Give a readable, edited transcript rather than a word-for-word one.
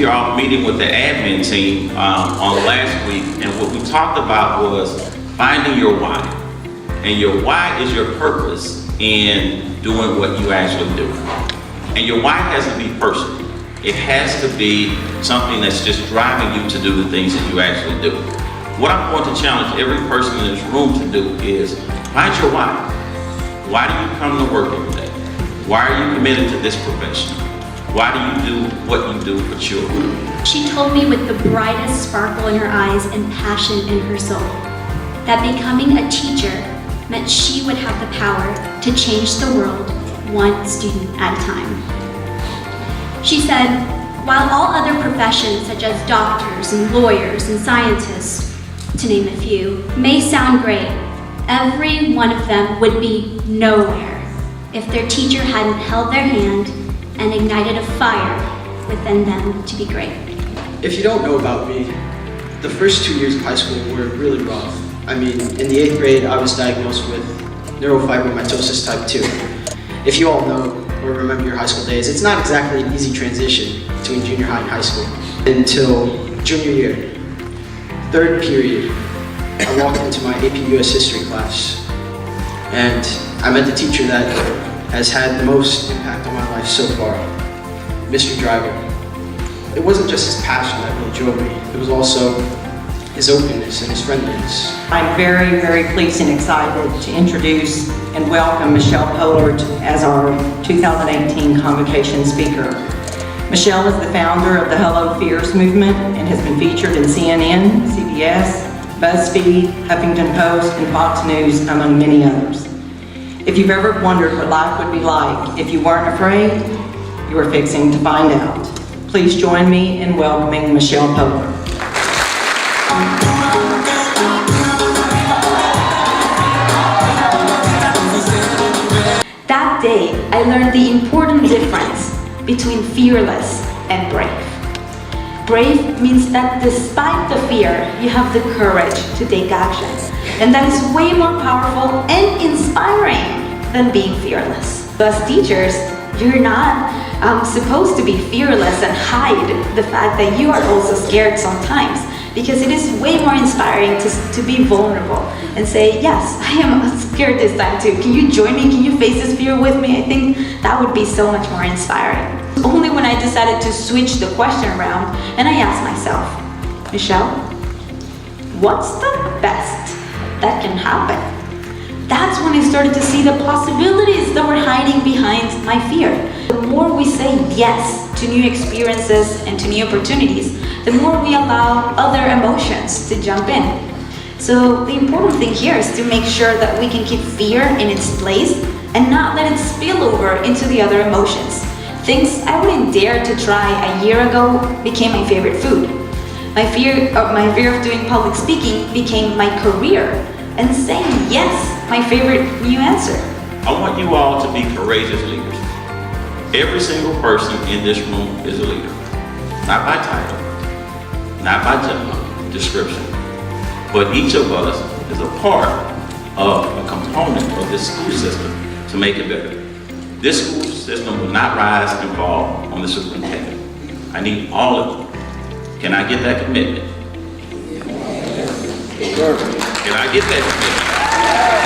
your meeting with the admin team on last week, and what we talked about was finding your why. And your why is your purpose in doing what you actually do. And your why has to be personal. It has to be something that's just driving you to do the things that you actually do. What I'm going to challenge every person in this room to do is find your why. Why do you come to work every day? Why are you committed to this profession? Why do you do what you do for children? She told me with the brightest sparkle in her eyes and passion in her soul that becoming a teacher meant she would have the power to change the world one student at a time. She said, while all other professions such as doctors and lawyers and scientists, to name a few, may sound great, every one of them would be nowhere if their teacher hadn't held their hand and ignited a fire within them to be great. If you don't know about me, the first 2 years of high school were really rough. I mean, in the 8th grade, I was diagnosed with neurofibromatosis type 2. If you all know or remember your high school days, it's not exactly an easy transition between junior high and high school. Until junior year, 3rd period, I walked into my AP US history class, and I met the teacher that has had the most impact on my life so far, Mr. Driver. It wasn't just his passion that really drove me, it was also his openness and his friendliness. I'm very, very pleased and excited to introduce and welcome Michelle Pollard as our 2018 Convocation speaker. Michelle is the founder of the Hello Fears movement and has been featured in CNN, CBS, BuzzFeed, Huffington Post, and Fox News, among many others. If you've ever wondered what life would be like if you weren't afraid, you are fixing to find out. Please join me in welcoming Michelle Pollard. That day, I learned the important difference between fearless and brave. Brave means that despite the fear, you have the courage to take action. And that is way more powerful and inspiring than being fearless. As teachers, you're not supposed to be fearless and hide the fact that you are also scared sometimes, because it is way more inspiring to be vulnerable and say, yes, I am scared this time too. Can you join me? Can you face this fear with me? I think that would be so much more inspiring. Only when I decided to switch the question around and I asked myself, Michelle, what's the best that can happen? That's when I started to see the possibilities that were hiding behind my fear. The more we say yes to new experiences and to new opportunities, the more we allow other emotions to jump in. So the important thing here is to make sure that we can keep fear in its place and not let it spill over into the other emotions. Things I wouldn't dare to try a year ago became my favorite food. My fear of doing public speaking became my career, and saying yes, my favorite new answer. I want you all to be courageous leaders. Every single person in this room is a leader. Not by title, not by job description, but each of us is a part of a component of this school system to make it better. This school system will not rise and fall on the superintendent. I need all of you. Can I get that commitment? Can I get that commitment?